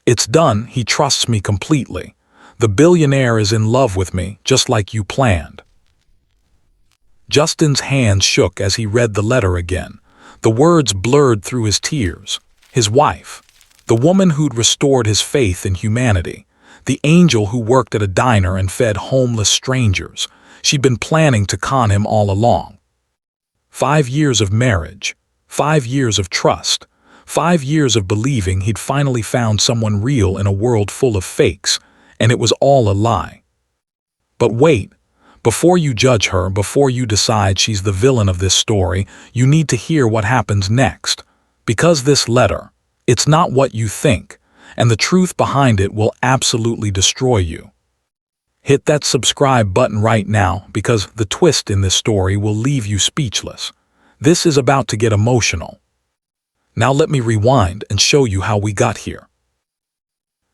It's done, he trusts me completely. The billionaire is in love with me, just like you planned. Justin's hands shook as he read the letter again. The words blurred through his tears. His wife. The woman who'd restored his faith in humanity. The angel who worked at a diner and fed homeless strangers. She'd been planning to con him all along. 5 years of marriage. 5 years of trust. 5 years of believing he'd finally found someone real in a world full of fakes, and it was all a lie. But wait, before you judge her, before you decide she's the villain of this story, you need to hear what happens next. Because this letter, it's not what you think, and the truth behind it will absolutely destroy you. Hit that subscribe button right now because the twist in this story will leave you speechless. This is about to get emotional. Now let me rewind and show you how we got here.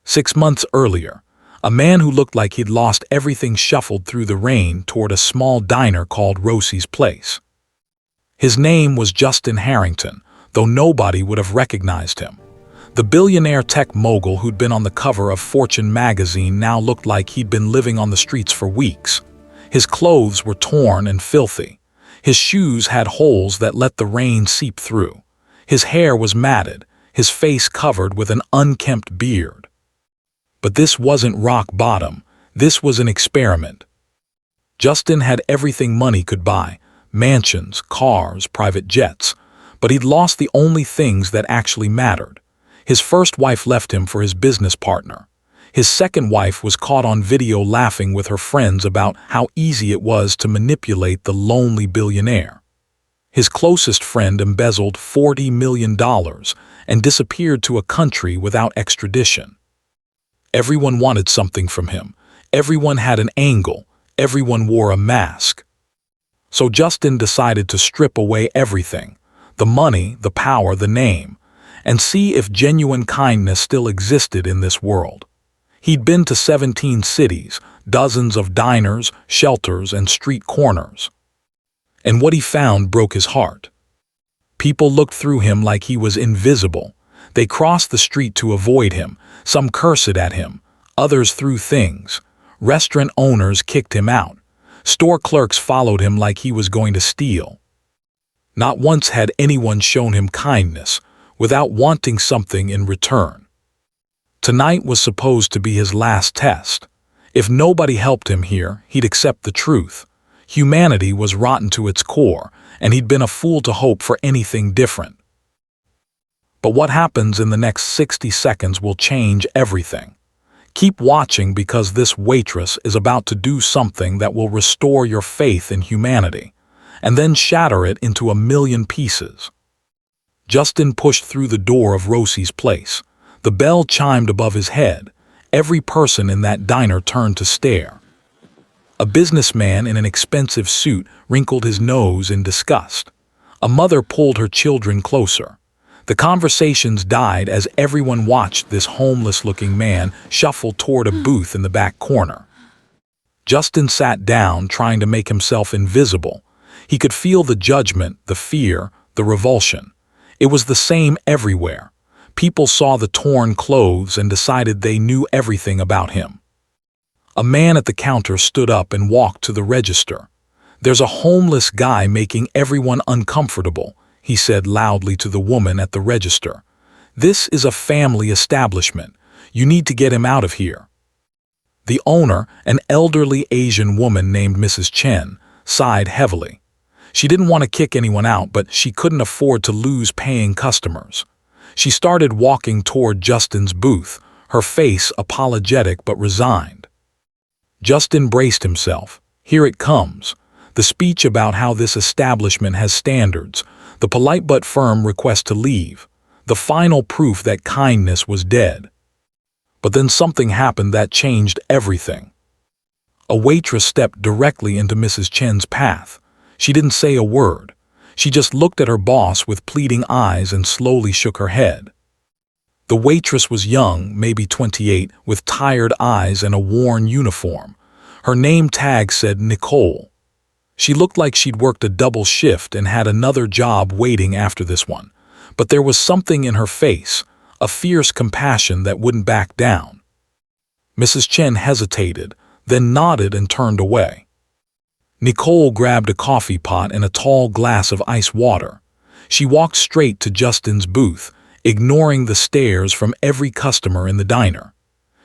6 months earlier, a man who looked like he'd lost everything shuffled through the rain toward a small diner called Rosie's Place. His name was Justin Harrington, though nobody would have recognized him. The billionaire tech mogul who'd been on the cover of Fortune magazine now looked like he'd been living on the streets for weeks. His clothes were torn and filthy. His shoes had holes that let the rain seep through. His hair was matted, his face covered with an unkempt beard. But this wasn't rock bottom. This was an experiment. Justin had everything money could buy: mansions, cars, private jets. But he'd lost the only things that actually mattered. His first wife left him for his business partner. His second wife was caught on video laughing with her friends about how easy it was to manipulate the lonely billionaire. His closest friend embezzled $40 million and disappeared to a country without extradition. Everyone wanted something from him. Everyone had an angle. Everyone wore a mask. So Justin decided to strip away everything: the money, the power, the name, and see if genuine kindness still existed in this world. He'd been to 17 cities, dozens of diners, shelters, and street corners. And what he found broke his heart. People looked through him like he was invisible. They crossed the street to avoid him. Some cursed at him. Others threw things. Restaurant owners kicked him out. Store clerks followed him like he was going to steal. Not once had anyone shown him kindness without wanting something in return. Tonight was supposed to be his last test. If nobody helped him here, he'd accept the truth. Humanity was rotten to its core, and he'd been a fool to hope for anything different. But what happens in the next 60 seconds will change everything. Keep watching because this waitress is about to do something that will restore your faith in humanity, and then shatter it into a million pieces. Justin pushed through the door of Rosie's Place. The bell chimed above his head. Every person in that diner turned to stare. A businessman in an expensive suit wrinkled his nose in disgust. A mother pulled her children closer. The conversations died as everyone watched this homeless-looking man shuffle toward a booth in the back corner. Justin sat down, trying to make himself invisible. He could feel the judgment, the fear, the revulsion. It was the same everywhere. People saw the torn clothes and decided they knew everything about him. A man at the counter stood up and walked to the register. "There's a homeless guy making everyone uncomfortable," he said loudly to the woman at the register. "This is a family establishment. You need to get him out of here." The owner, an elderly Asian woman named Mrs. Chen, sighed heavily. She didn't want to kick anyone out, but she couldn't afford to lose paying customers. She started walking toward Justin's booth, her face apologetic but resigned. Justin braced himself. Here it comes. The speech about how this establishment has standards, the polite but firm request to leave, the final proof that kindness was dead. But then something happened that changed everything. A waitress stepped directly into Mrs. Chen's path. She didn't say a word. She just looked at her boss with pleading eyes and slowly shook her head. The waitress was young, maybe 28, with tired eyes and a worn uniform. Her name tag said Nicole. She looked like she'd worked a double shift and had another job waiting after this one. But there was something in her face, a fierce compassion that wouldn't back down. Mrs. Chen hesitated, then nodded and turned away. Nicole grabbed a coffee pot and a tall glass of ice water. She walked straight to Justin's booth, ignoring the stares from every customer in the diner.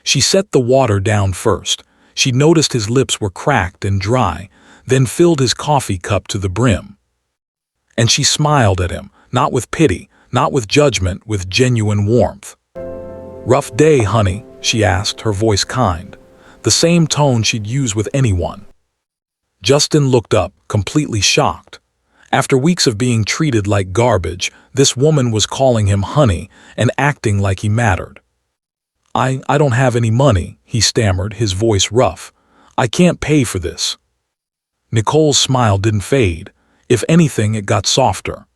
She set the water down first. She noticed his lips were cracked and dry, then filled his coffee cup to the brim. And she smiled at him, not with pity, not with judgment, with genuine warmth. "Rough day, honey?" she asked, her voice kind, the same tone she'd use with anyone. Justin looked up, completely shocked. After weeks of being treated like garbage, this woman was calling him honey and acting like he mattered. I don't have any money," he stammered, his voice rough. "I can't pay for this." Nicole's smile didn't fade. If anything, it got softer.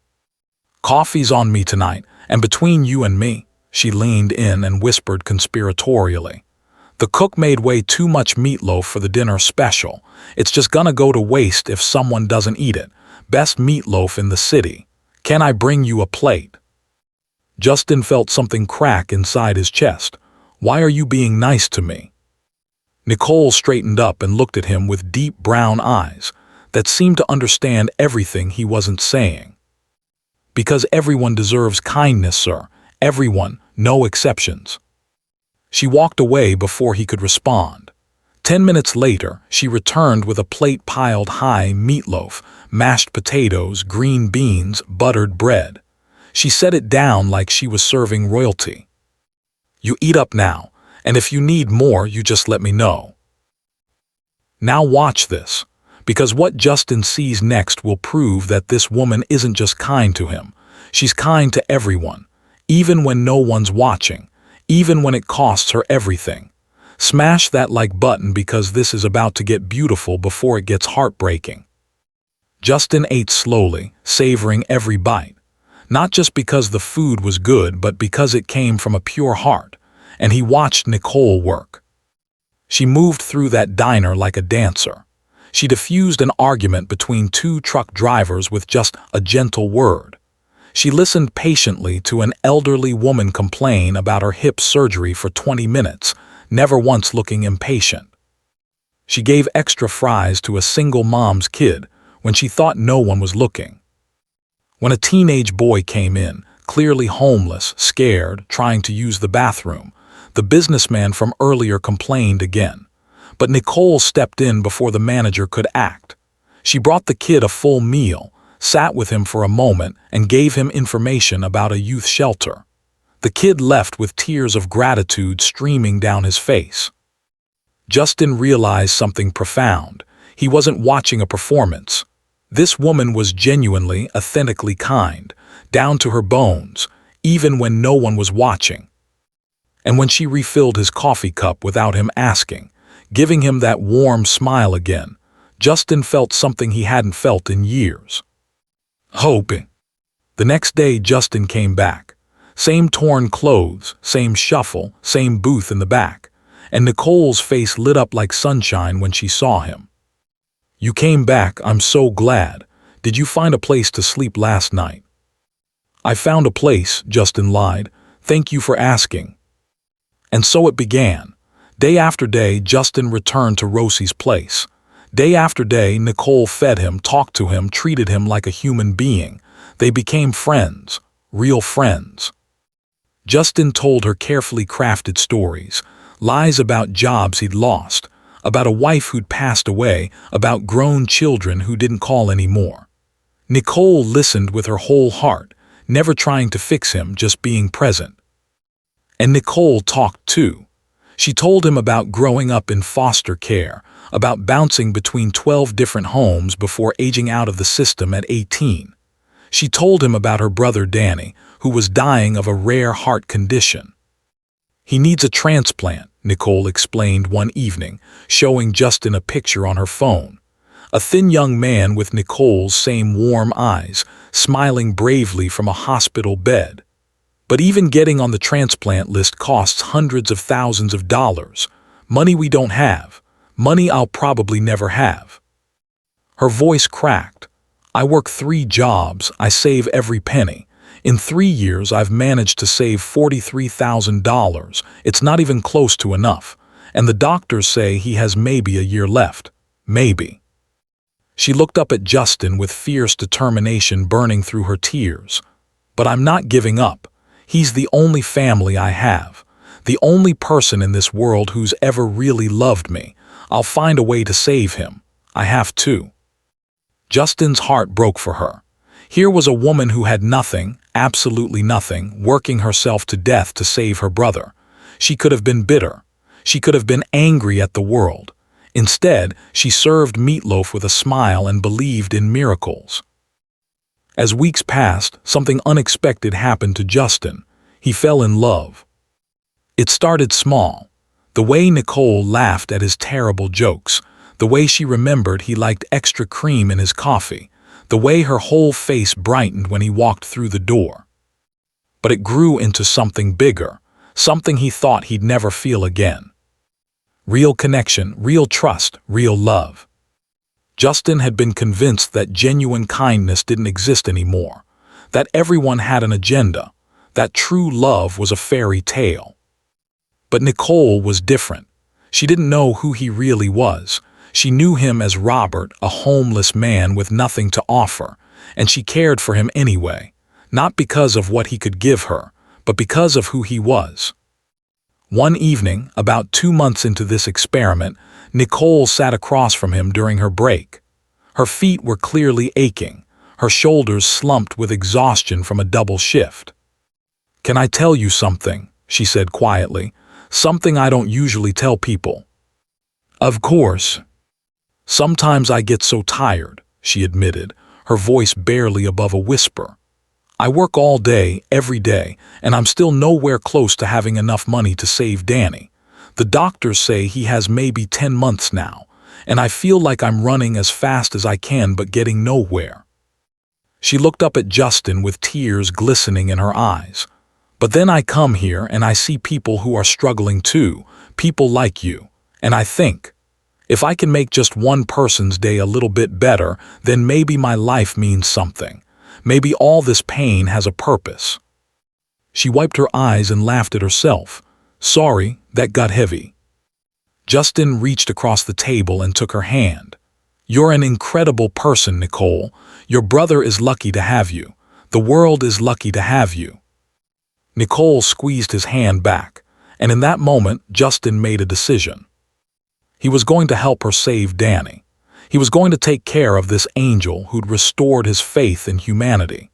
"Coffee's on me tonight, and between you and me," she leaned in and whispered conspiratorially. "The cook made way too much meatloaf for the dinner special. It's just gonna go to waste if someone doesn't eat it. Best meatloaf in the city. Can I bring you a plate?" Justin felt something crack inside his chest. "Why are you being nice to me?" Nicole straightened up and looked at him with deep brown eyes that seemed to understand everything he wasn't saying. "Because everyone deserves kindness, sir. Everyone, no exceptions." She walked away before he could respond. 10 minutes later, she returned with a plate piled high: meatloaf, mashed potatoes, green beans, buttered bread. She set it down like she was serving royalty. "You eat up now, and if you need more, you just let me know." Now watch this, because what Justin sees next will prove that this woman isn't just kind to him. She's kind to everyone, even when no one's watching, even when it costs her everything. Smash that like button because this is about to get beautiful before it gets heartbreaking. Justin ate slowly, savoring every bite. Not just because the food was good, but because it came from a pure heart, and he watched Nicole work. She moved through that diner like a dancer. She diffused an argument between two truck drivers with just a gentle word. She listened patiently to an elderly woman complain about her hip surgery for 20 minutes, never once looking impatient. She gave extra fries to a single mom's kid when she thought no one was looking. When a teenage boy came in, clearly homeless, scared, trying to use the bathroom, the businessman from earlier complained again. But Nicole stepped in before the manager could act. She brought the kid a full meal, sat with him for a moment, and gave him information about a youth shelter. The kid left with tears of gratitude streaming down his face. Justin realized something profound. He wasn't watching a performance. This woman was genuinely, authentically kind, down to her bones, even when no one was watching. And when she refilled his coffee cup without him asking, giving him that warm smile again, Justin felt something he hadn't felt in years. Hope. The next day, Justin came back. Same torn clothes, same shuffle, same booth in the back, and Nicole's face lit up like sunshine when she saw him. "You came back, I'm so glad. Did you find a place to sleep last night?" "I found a place," Justin lied. "Thank you for asking." And so it began. Day after day, Justin returned to Rosie's place. Day after day, Nicole fed him, talked to him, treated him like a human being. They became friends, real friends. Justin told her carefully crafted stories, lies about jobs he'd lost, about a wife who'd passed away, about grown children who didn't call anymore. Nicole listened with her whole heart, never trying to fix him, just being present. And Nicole talked too. She told him about growing up in foster care, about bouncing between 12 different homes before aging out of the system at 18. She told him about her brother Danny, who was dying of a rare heart condition. "He needs a transplant," Nicole explained one evening, showing Justin a picture on her phone. A thin young man with Nicole's same warm eyes, smiling bravely from a hospital bed. But even getting on the transplant list costs hundreds of thousands of dollars. Money we don't have. Money I'll probably never have. Her voice cracked. "I work 3 jobs. I save every penny. In 3 years, I've managed to save $43,000. It's not even close to enough. And the doctors say he has maybe a year left. Maybe. She looked up at Justin with fierce determination burning through her tears. But I'm not giving up. He's the only family I have. The only person in this world who's ever really loved me. I'll find a way to save him. I have to. Justin's heart broke for her. Here was a woman who had nothing, absolutely nothing, working herself to death to save her brother. She could have been bitter. She could have been angry at the world. Instead, she served meatloaf with a smile and believed in miracles. As weeks passed, something unexpected happened to Justin. He fell in love. It started small. The way Nicole laughed at his terrible jokes, the way she remembered he liked extra cream in his coffee, the way her whole face brightened when he walked through the door. But it grew into something bigger, something he thought he'd never feel again. Real connection, real trust, real love. Justin had been convinced that genuine kindness didn't exist anymore, that everyone had an agenda, that true love was a fairy tale. But Nicole was different. She didn't know who he really was. She knew him as Robert, a homeless man with nothing to offer, and she cared for him anyway, not because of what he could give her, but because of who he was. One evening, about 2 months into this experiment, Nicole sat across from him during her break. Her feet were clearly aching, her shoulders slumped with exhaustion from a double shift. "Can I tell you something?" she said quietly. "Something I don't usually tell people." "Of course." "Sometimes I get so tired," she admitted, her voice barely above a whisper. "I work all day, every day, and I'm still nowhere close to having enough money to save Danny. The doctors say he has maybe 10 months now, and I feel like I'm running as fast as I can but getting nowhere." She looked up at Justin with tears glistening in her eyes. "But then I come here and I see people who are struggling too, people like you, and I think, if I can make just one person's day a little bit better, then maybe my life means something. Maybe all this pain has a purpose." She wiped her eyes and laughed at herself. "Sorry, that got heavy." Justin reached across the table and took her hand. "You're an incredible person, Nicole. Your brother is lucky to have you. The world is lucky to have you." Nicole squeezed his hand back, and in that moment, Justin made a decision. He was going to help her save Danny. He was going to take care of this angel who'd restored his faith in humanity.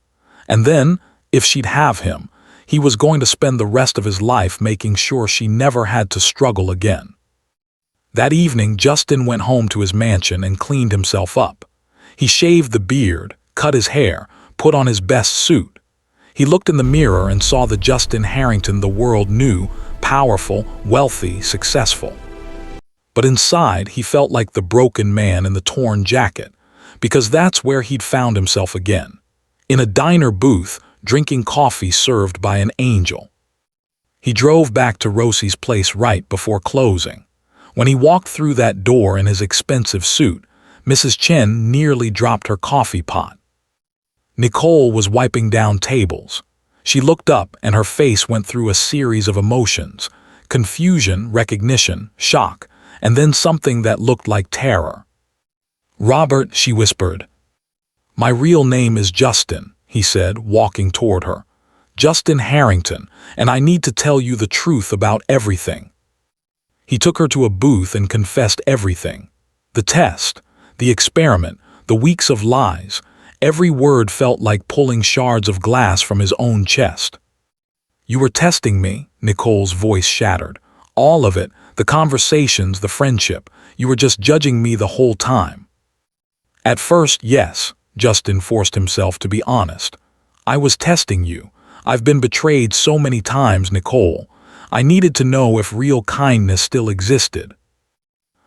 And then, if she'd have him, he was going to spend the rest of his life making sure she never had to struggle again. That evening, Justin went home to his mansion and cleaned himself up. He shaved the beard, cut his hair, put on his best suit. He looked in the mirror and saw the Justin Harrington the world knew, powerful, wealthy, successful. But inside, he felt like the broken man in the torn jacket, because that's where he'd found himself again. In a diner booth, drinking coffee served by an angel. He drove back to Rosie's place right before closing. When he walked through that door in his expensive suit, Mrs. Chen nearly dropped her coffee pot. Nicole was wiping down tables. She looked up and her face went through a series of emotions: confusion, recognition, shock, and then something that looked like terror. "Robert," she whispered. "My real name is Justin," he said, walking toward her. "Justin Harrington, and I need to tell you the truth about everything." He took her to a booth and confessed everything. The test, the experiment, the weeks of lies. Every word felt like pulling shards of glass from his own chest. "You were testing me," Nicole's voice shattered. "All of it, the conversations, the friendship. You were just judging me the whole time." "At first, yes," Justin forced himself to be honest. "I was testing you. I've been betrayed so many times, Nicole. I needed to know if real kindness still existed."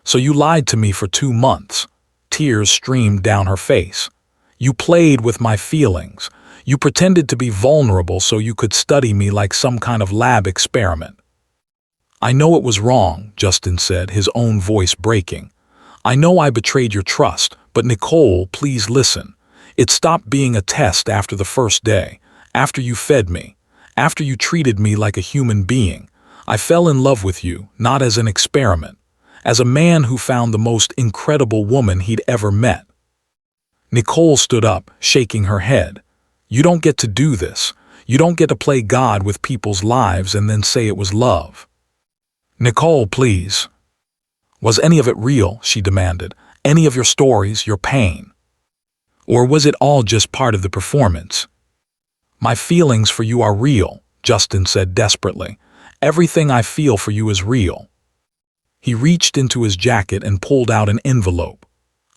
"So you lied to me for 2 months." Tears streamed down her face. "You played with my feelings. You pretended to be vulnerable so you could study me like some kind of lab experiment." "I know it was wrong," Justin said, his own voice breaking. "I know I betrayed your trust, but Nicole, please listen. It stopped being a test after the first day. After you fed me, after you treated me like a human being, I fell in love with you, not as an experiment, as a man who found the most incredible woman he'd ever met. Nicole stood up, shaking her head. You don't get to do this. You don't get to play God with people's lives and then say it was love. Nicole, please. Was any of it real, she demanded? Any of your stories, your pain? Or was it all just part of the performance? My feelings for you are real, Justin said desperately. Everything I feel for you is real. He reached into his jacket and pulled out an envelope.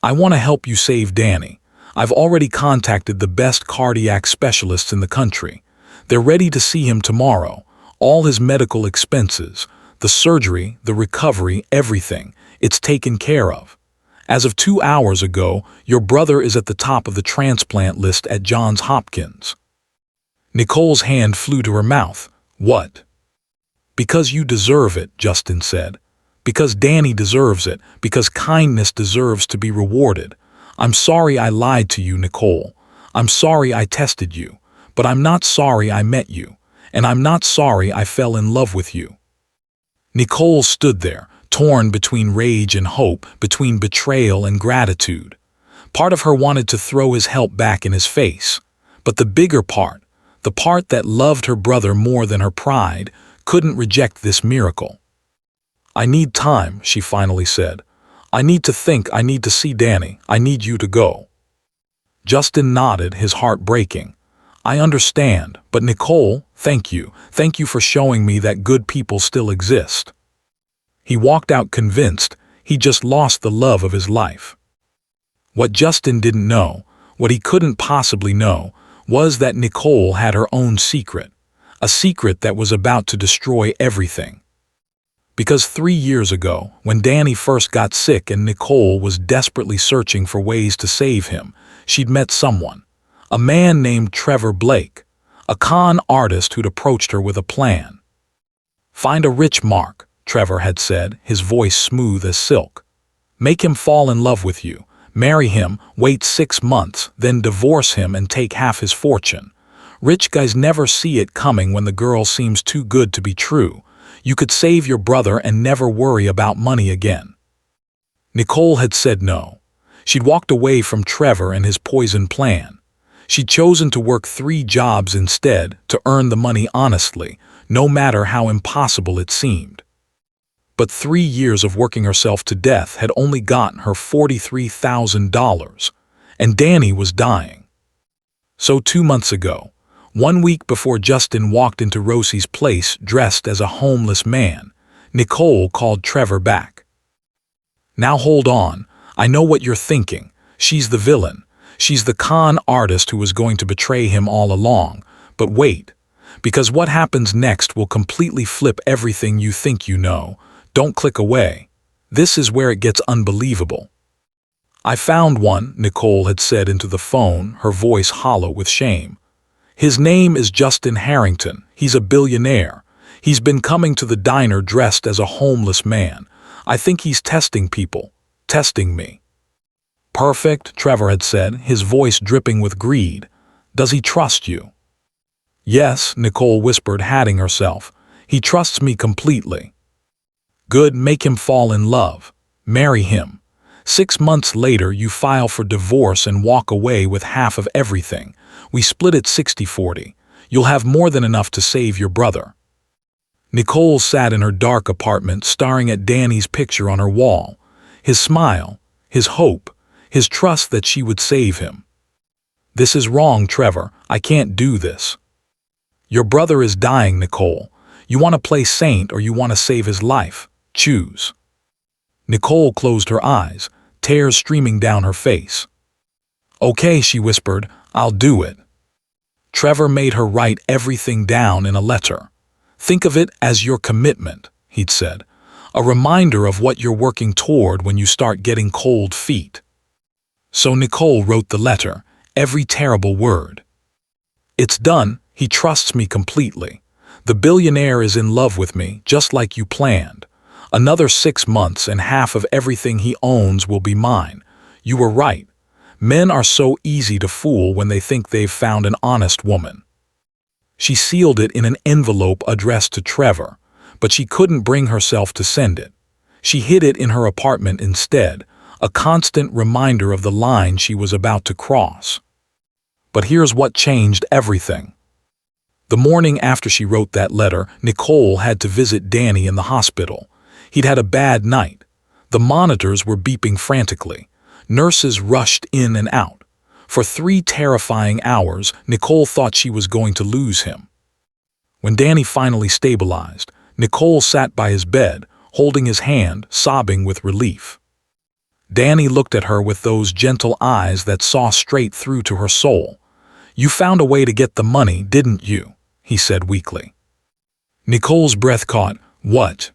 I want to help you save Danny. I've already contacted the best cardiac specialists in the country. They're ready to see him tomorrow. All his medical expenses, the surgery, the recovery, everything. It's taken care of. As of 2 hours ago, your brother is at the top of the transplant list at Johns Hopkins. Nicole's hand flew to her mouth. What? Because you deserve it, Justin said. Because Danny deserves it. Because kindness deserves to be rewarded. I'm sorry I lied to you, Nicole. I'm sorry I tested you. But I'm not sorry I met you. And I'm not sorry I fell in love with you. Nicole stood there, torn between rage and hope, between betrayal and gratitude. Part of her wanted to throw his help back in his face. But the bigger part, the part that loved her brother more than her pride, couldn't reject this miracle. I need time, she finally said. I need to think, I need to see Danny, I need you to go. Justin nodded, his heart breaking. I understand, but Nicole, thank you. Thank you for showing me that good people still exist. He walked out convinced he just lost the love of his life. What Justin didn't know, what he couldn't possibly know, was that Nicole had her own secret, a secret that was about to destroy everything. Because 3 years ago, when Danny first got sick and Nicole was desperately searching for ways to save him, she'd met someone, a man named Trevor Blake, a con artist who'd approached her with a plan. Find a rich Mark, Trevor had said, his voice smooth as silk. Make him fall in love with you, marry him, wait 6 months, then divorce him and take half his fortune. Rich guys never see it coming when the girl seems too good to be true. You could save your brother and never worry about money again. Nicole had said no. She'd walked away from Trevor and his poison plan. She'd chosen to work 3 jobs instead to earn the money honestly, no matter how impossible it seemed. But 3 years of working herself to death had only gotten her $43,000, and Danny was dying. So 2 months ago, 1 week before Justin walked into Rosie's place dressed as a homeless man, Nicole called Trevor back. Now hold on, I know what you're thinking. She's the villain. She's the con artist who was going to betray him all along. But wait, because what happens next will completely flip everything you think you know. Don't click away. This is where it gets unbelievable. I found one, Nicole had said into the phone, her voice hollow with shame. His name is Justin Harrington. He's a billionaire. He's been coming to the diner dressed as a homeless man. I think he's testing people. Testing me. Perfect, Trevor had said, his voice dripping with greed. Does he trust you? Yes, Nicole whispered, hatting herself. He trusts me completely. Good, make him fall in love. Marry him. 6 months later, you file for divorce and walk away with half of everything. We split it 60-40. You'll have more than enough to save your brother. Nicole sat in her dark apartment staring at Danny's picture on her wall. His smile, his hope, his trust that she would save him. This is wrong, Trevor. I can't do this. Your brother is dying, Nicole. You want to play saint or you want to save his life? Choose. Nicole closed her eyes, tears streaming down her face. Okay, she whispered, I'll do it. Trevor made her write everything down in a letter. Think of it as your commitment, he'd said. A reminder of what you're working toward when you start getting cold feet. So Nicole wrote the letter, every terrible word. It's done, he trusts me completely. The billionaire is in love with me, just like you planned. Another 6 months and half of everything he owns will be mine. You were right. Men are so easy to fool when they think they've found an honest woman. She sealed it in an envelope addressed to Trevor, but she couldn't bring herself to send it. She hid it in her apartment instead, a constant reminder of the line she was about to cross. But here's what changed everything. The morning after she wrote that letter, Nicole had to visit Danny in the hospital. He'd had a bad night. The monitors were beeping frantically. Nurses rushed in and out. For 3 terrifying hours, Nicole thought she was going to lose him. When Danny finally stabilized, Nicole sat by his bed, holding his hand, sobbing with relief. Danny looked at her with those gentle eyes that saw straight through to her soul. "You found a way to get the money, didn't you?" he said weakly. Nicole's breath caught. "What?"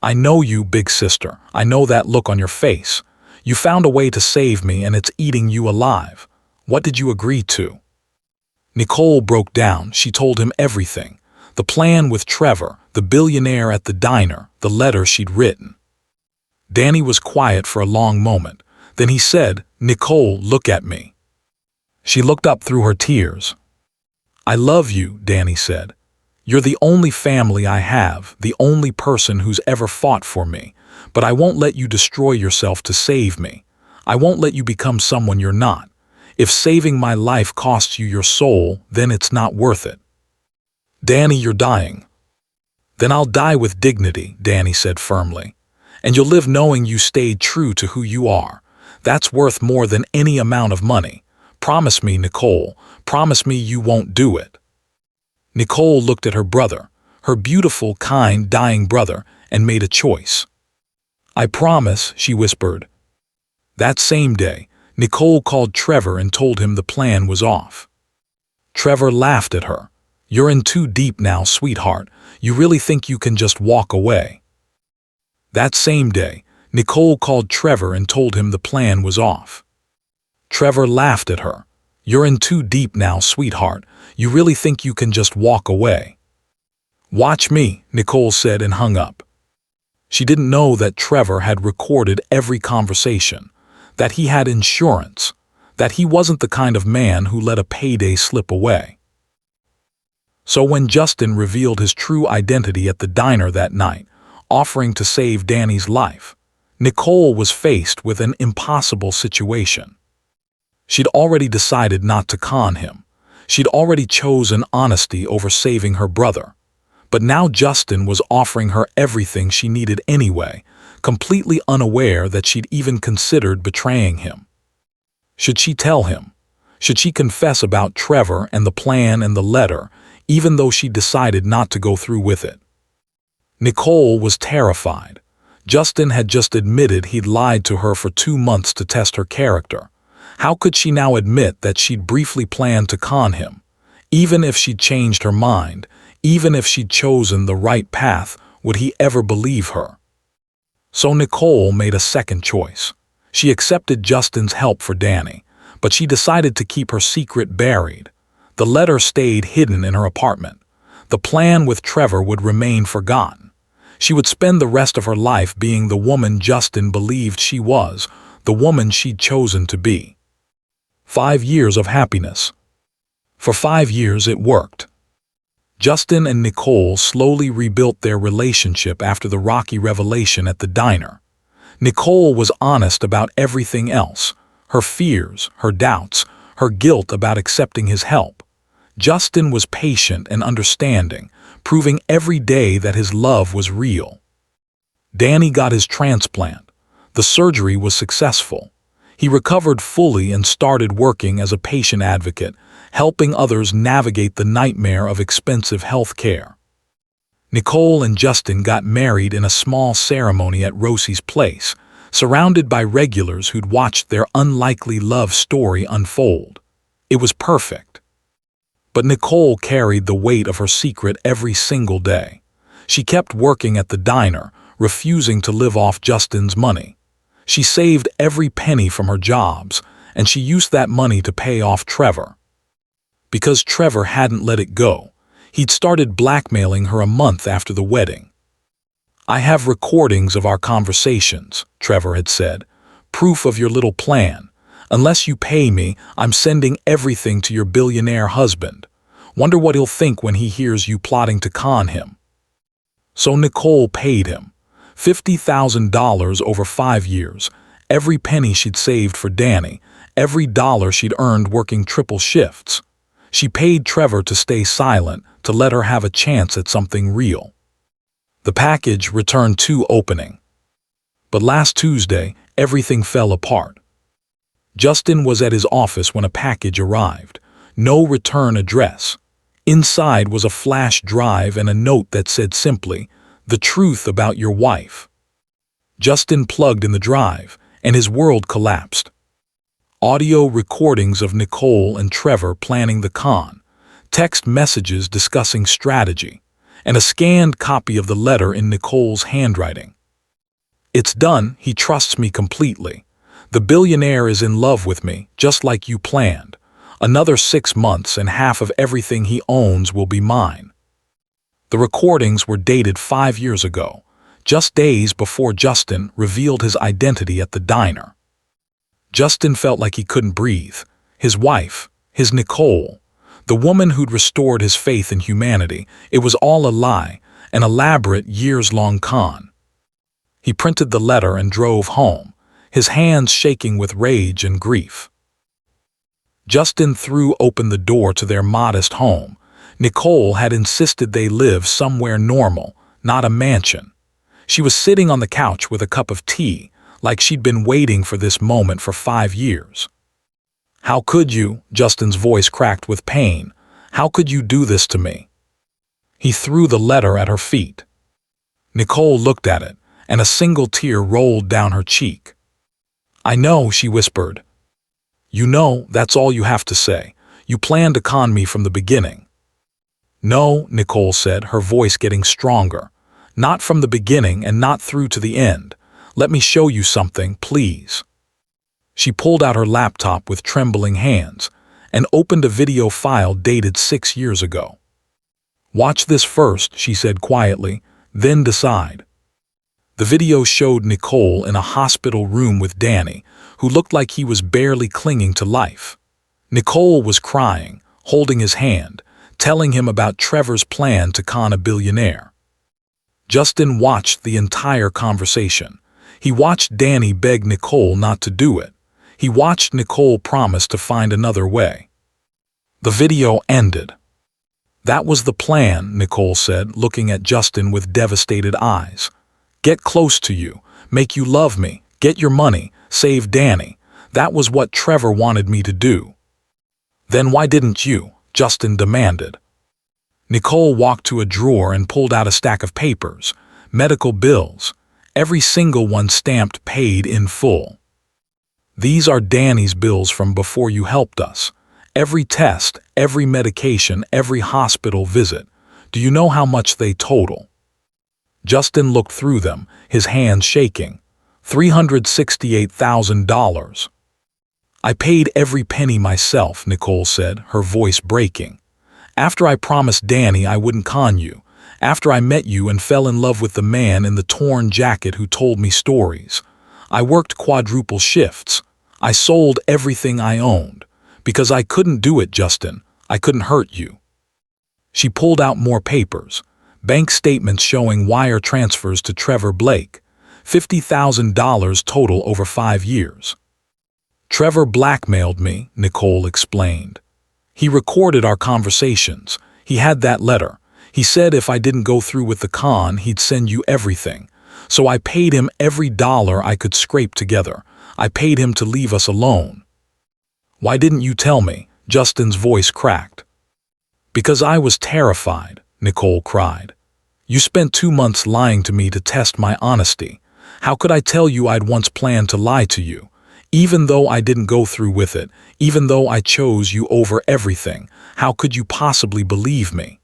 "I know you, big sister. I know that look on your face. You found a way to save me and it's eating you alive. What did you agree to?" Nicole broke down. She told him everything. The plan with Trevor, the billionaire at the diner, the letter she'd written. Danny was quiet for a long moment. Then he said, "Nicole, look at me." She looked up through her tears. "I love you," Danny said. "You're the only family I have, the only person who's ever fought for me. But I won't let you destroy yourself to save me. I won't let you become someone you're not. If saving my life costs you your soul, then it's not worth it." "Danny, you're dying." "Then I'll die with dignity," Danny said firmly. "And you'll live knowing you stayed true to who you are. That's worth more than any amount of money. Promise me, Nicole. Promise me you won't do it." Nicole looked at her brother, her beautiful, kind, dying brother, and made a choice. "I promise," she whispered. That same day, Nicole called Trevor and told him the plan was off. Trevor laughed at her. "You're in too deep now, sweetheart. You really think you can just walk away?" That same day, Nicole called Trevor and told him the plan was off. Trevor laughed at her. "You're in too deep now, sweetheart. You really think you can just walk away?" "Watch me," Nicole said and hung up. She didn't know that Trevor had recorded every conversation, that he had insurance, that he wasn't the kind of man who let a payday slip away. So when Justin revealed his true identity at the diner that night, offering to save Danny's life, Nicole was faced with an impossible situation. She'd already decided not to con him. She'd already chosen honesty over saving her brother. But now Justin was offering her everything she needed anyway, completely unaware that she'd even considered betraying him. Should she tell him? Should she confess about Trevor and the plan and the letter, even though she decided not to go through with it? Nicole was terrified. Justin had just admitted he'd lied to her for 2 months to test her character. How could she now admit that she'd briefly planned to con him? Even if she'd changed her mind, even if she'd chosen the right path, would he ever believe her? So Nicole made a second choice. She accepted Justin's help for Danny, but she decided to keep her secret buried. The letter stayed hidden in her apartment. The plan with Trevor would remain forgotten. She would spend the rest of her life being the woman Justin believed she was, the woman she'd chosen to be. 5 years of happiness. For 5 years it worked. Justin and Nicole slowly rebuilt their relationship after the rocky revelation at the diner. Nicole was honest about everything else, her fears, her doubts, her guilt about accepting his help. Justin was patient and understanding, proving every day that his love was real. Danny got his transplant. The surgery was successful. He recovered fully and started working as a patient advocate, helping others navigate the nightmare of expensive health care. Nicole and Justin got married in a small ceremony at Rosie's place, surrounded by regulars who'd watched their unlikely love story unfold. It was perfect. But Nicole carried the weight of her secret every single day. She kept working at the diner, refusing to live off Justin's money. She saved every penny from her jobs, and she used that money to pay off Trevor. Because Trevor hadn't let it go, he'd started blackmailing her a month after the wedding. "I have recordings of our conversations," Trevor had said, "proof of your little plan. Unless you pay me, I'm sending everything to your billionaire husband. Wonder what he'll think when he hears you plotting to con him." So Nicole paid him $50,000 over 5 years, every penny she'd saved for Danny, every dollar she'd earned working triple shifts. She paid Trevor to stay silent, to let her have a chance at something real. The package returned to opening. But last Tuesday, everything fell apart. Justin was at his office when a package arrived. No return address. Inside was a flash drive and a note that said simply, "The truth about your wife." Justin plugged in the drive, and his world collapsed. Audio recordings of Nicole and Trevor planning the con, text messages discussing strategy, and a scanned copy of the letter in Nicole's handwriting. "It's done, he trusts me completely. The billionaire is in love with me, just like you planned. Another 6 months and half of everything he owns will be mine." The recordings were dated 5 years ago, just days before Justin revealed his identity at the diner. Justin felt like he couldn't breathe. His wife, his Nicole, the woman who'd restored his faith in humanity, it was all a lie, an elaborate years-long con. He printed the letter and drove home, his hands shaking with rage and grief. Justin threw open the door to their modest home. Nicole had insisted they live somewhere normal, not a mansion. She was sitting on the couch with a cup of tea, like she'd been waiting for this moment for 5 years. "How could you?" Justin's voice cracked with pain. "How could you do this to me?" He threw the letter at her feet. Nicole looked at it, and a single tear rolled down her cheek. "I know," she whispered. "You know, that's all you have to say. You planned to con me from the beginning." "No," Nicole said, her voice getting stronger. "Not from the beginning and not through to the end. Let me show you something, please." She pulled out her laptop with trembling hands and opened a video file dated 6 years ago. "Watch this first," she said quietly, "then decide." The video showed Nicole in a hospital room with Danny, who looked like he was barely clinging to life. Nicole was crying, holding his hand, telling him about Trevor's plan to con a billionaire. Justin watched the entire conversation. He watched Danny beg Nicole not to do it. He watched Nicole promise to find another way. The video ended. "That was the plan," Nicole said, looking at Justin with devastated eyes. "Get close to you, make you love me, get your money, save Danny. That was what Trevor wanted me to do." "Then why didn't you?" Justin demanded. Nicole walked to a drawer and pulled out a stack of papers, medical bills, every single one stamped paid in full. "These are Danny's bills from before you helped us. Every test, every medication, every hospital visit. Do you know how much they total?" Justin looked through them, his hands shaking. $368,000. "I paid every penny myself," Nicole said, her voice breaking. "After I promised Danny I wouldn't con you. After I met you and fell in love with the man in the torn jacket who told me stories. I worked quadruple shifts. I sold everything I owned. Because I couldn't do it, Justin. I couldn't hurt you." She pulled out more papers, bank statements showing wire transfers to Trevor Blake, $50,000 total over 5 years. "Trevor blackmailed me," Nicole explained. "He recorded our conversations. He had that letter. He said if I didn't go through with the con, he'd send you everything. So I paid him every dollar I could scrape together. I paid him to leave us alone." "Why didn't you tell me?" Justin's voice cracked. "Because I was terrified," Nicole cried. "You spent 2 months lying to me to test my honesty. How could I tell you I'd once planned to lie to you? Even though I didn't go through with it, even though I chose you over everything, how could you possibly believe me?"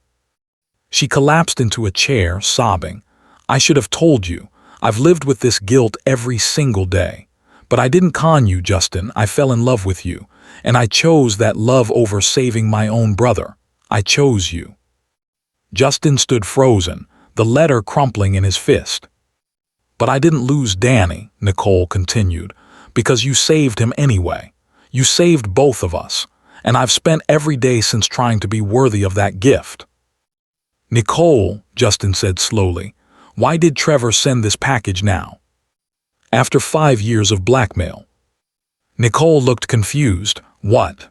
She collapsed into a chair, sobbing. "I should have told you. I've lived with this guilt every single day. But I didn't con you, Justin. I fell in love with you. And I chose that love over saving my own brother. I chose you." Justin stood frozen, the letter crumpling in his fist. "But I didn't lose Danny," Nicole continued, "because you saved him anyway. You saved both of us. and I've spent every day since trying to be worthy of that gift." "Nicole," Justin said slowly, "why did Trevor send this package now? After 5 years of blackmail?" Nicole looked confused. "What?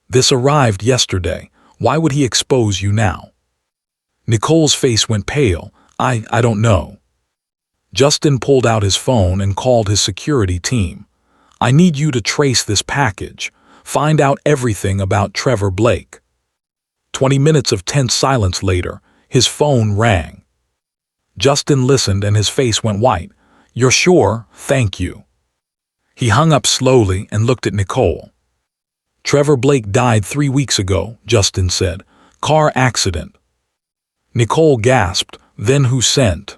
This arrived yesterday. Why would he expose you now?" Nicole's face went pale. I don't know." Justin pulled out his phone and called his security team. "I need you to trace this package. Find out everything about Trevor Blake." 20 minutes of tense silence later, his phone rang. Justin listened and his face went white. "You're sure? Thank you." He hung up slowly and looked at Nicole. "Trevor Blake died 3 weeks ago," Justin said. "Car accident." Nicole gasped. "Then who sent?"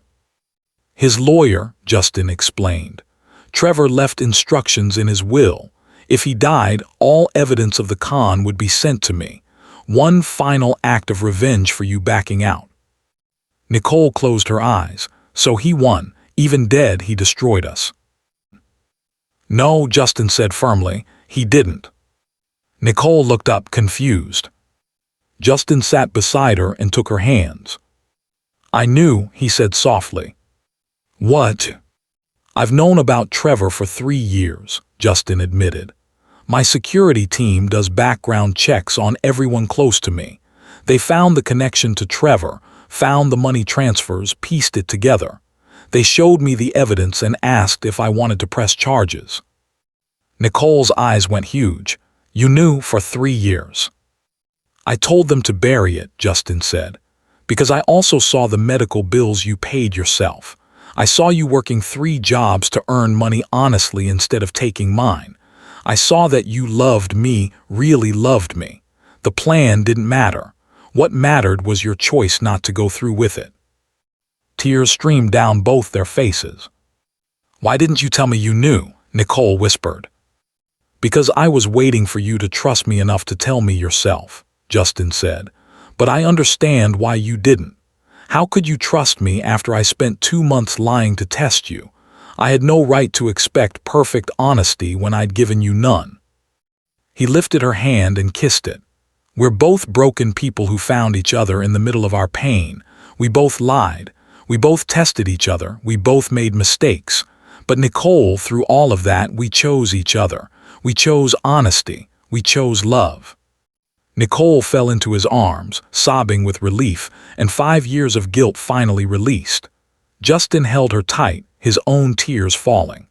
"His lawyer," Justin explained. "Trevor left instructions in his will. If he died, all evidence of the con would be sent to me. One final act of revenge for you backing out." Nicole closed her eyes. "So he won. Even dead, he destroyed us." "No," Justin said firmly, "he didn't." Nicole looked up, confused. Justin sat beside her and took her hands. "I knew," he said softly. "What?" "I've known about Trevor for 3 years," Justin admitted. "My security team does background checks on everyone close to me. They found the connection to Trevor, found the money transfers, pieced it together. They showed me the evidence and asked if I wanted to press charges." Nicole's eyes went huge. "You knew for 3 years." "I told them to bury it," Justin said, "because I also saw the medical bills you paid yourself. I saw you working 3 jobs to earn money honestly instead of taking mine. I saw that you loved me, really loved me. The plan didn't matter. What mattered was your choice not to go through with it." Tears streamed down both their faces. "Why didn't you tell me you knew?" Nicole whispered. "Because I was waiting for you to trust me enough to tell me yourself," Justin said. "But I understand why you didn't. How could you trust me after I spent 2 months lying to test you? I had no right to expect perfect honesty when I'd given you none." He lifted her hand and kissed it. "We're both broken people who found each other in the middle of our pain. We both lied. We both tested each other. We both made mistakes. But Nicole, through all of that, we chose each other. We chose honesty. We chose love." Nicole fell into his arms, sobbing with relief, and 5 years of guilt finally released. Justin held her tight, his own tears falling.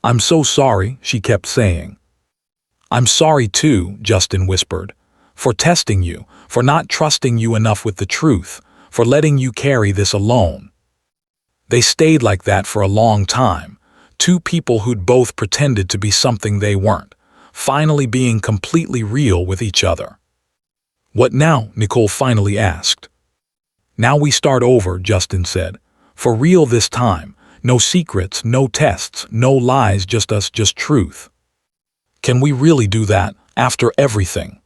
"I'm so sorry," she kept saying. "I'm sorry too," Justin whispered, "for testing you, for not trusting you enough with the truth, for letting you carry this alone." They stayed like that for a long time, 2 people who'd both pretended to be something they weren't, finally being completely real with each other. "What now?" Nicole finally asked. "Now we start over," Justin said. "For real this time. No secrets, no tests, no lies, just us, just truth." "Can we really do that, after everything?"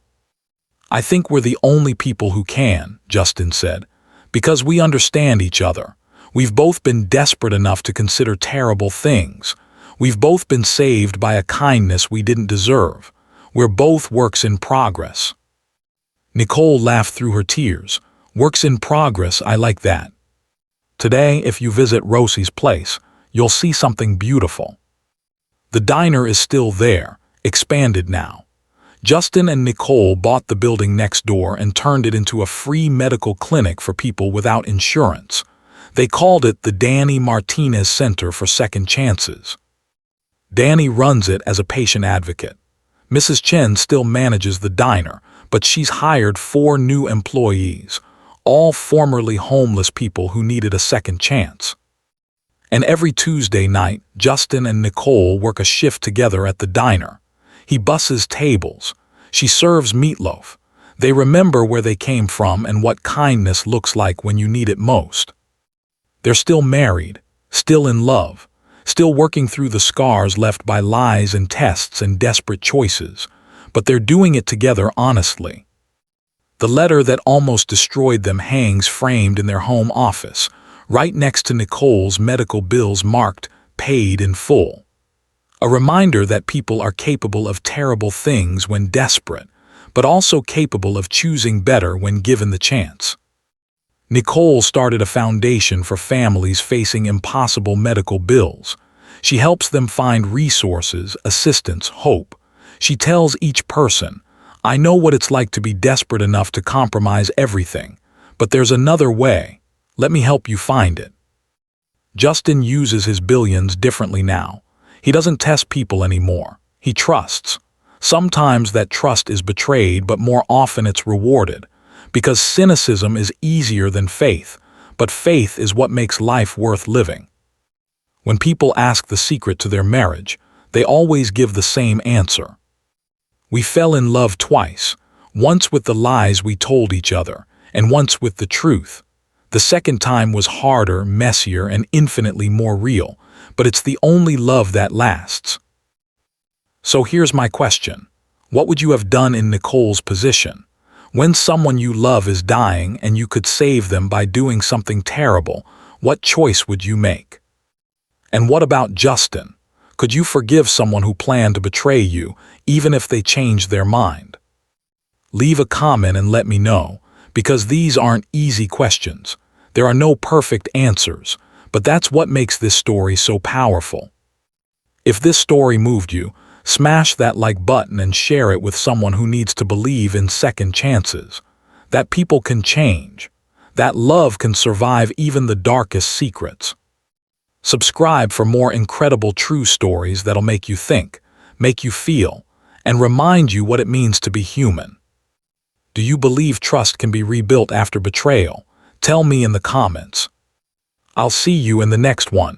"I think we're the only people who can," Justin said, "because we understand each other. We've both been desperate enough to consider terrible things. We've both been saved by a kindness we didn't deserve. We're both works in progress." Nicole laughed through her tears. "Works in progress, I like that. Today, if you visit Rosie's place, you'll see something beautiful." The diner is still there, expanded now. Justin and Nicole bought the building next door and turned it into a free medical clinic for people without insurance. They called it the Danny Martinez Center for Second Chances. Danny runs it as a patient advocate. Mrs. Chen still manages the diner, but she's hired 4 new employees, all formerly homeless people who needed a second chance. And every Tuesday night, Justin and Nicole work a shift together at the diner. He busses tables. She serves meatloaf. They remember where they came from and what kindness looks like when you need it most. They're still married, still in love, still working through the scars left by lies and tests and desperate choices, but they're doing it together honestly. The letter that almost destroyed them hangs framed in their home office, right next to Nicole's medical bills marked "Paid in Full." A reminder that people are capable of terrible things when desperate, but also capable of choosing better when given the chance. Nicole started a foundation for families facing impossible medical bills. She helps them find resources, assistance, hope. She tells each person, "I know what it's like to be desperate enough to compromise everything, but there's another way. Let me help you find it." Justin uses his billions differently now. He doesn't test people anymore. He trusts. Sometimes that trust is betrayed, but more often it's rewarded. Because cynicism is easier than faith, but faith is what makes life worth living. When people ask the secret to their marriage, they always give the same answer. We fell in love twice, once with the lies we told each other, and once with the truth. The second time was harder, messier, and infinitely more real, but it's the only love that lasts. So here's my question. What would you have done in Nicole's position? When someone you love is dying and you could save them by doing something terrible, what choice would you make? And what about Justin? Could you forgive someone who planned to betray you, even if they changed their mind? Leave a comment and let me know, because these aren't easy questions. There are no perfect answers, but that's what makes this story so powerful. If this story moved you, smash that like button and share it with someone who needs to believe in second chances. That people can change. That love can survive even the darkest secrets. Subscribe for more incredible true stories that'll make you think, make you feel, and remind you what it means to be human. Do you believe trust can be rebuilt after betrayal? Tell me in the comments. I'll see you in the next one.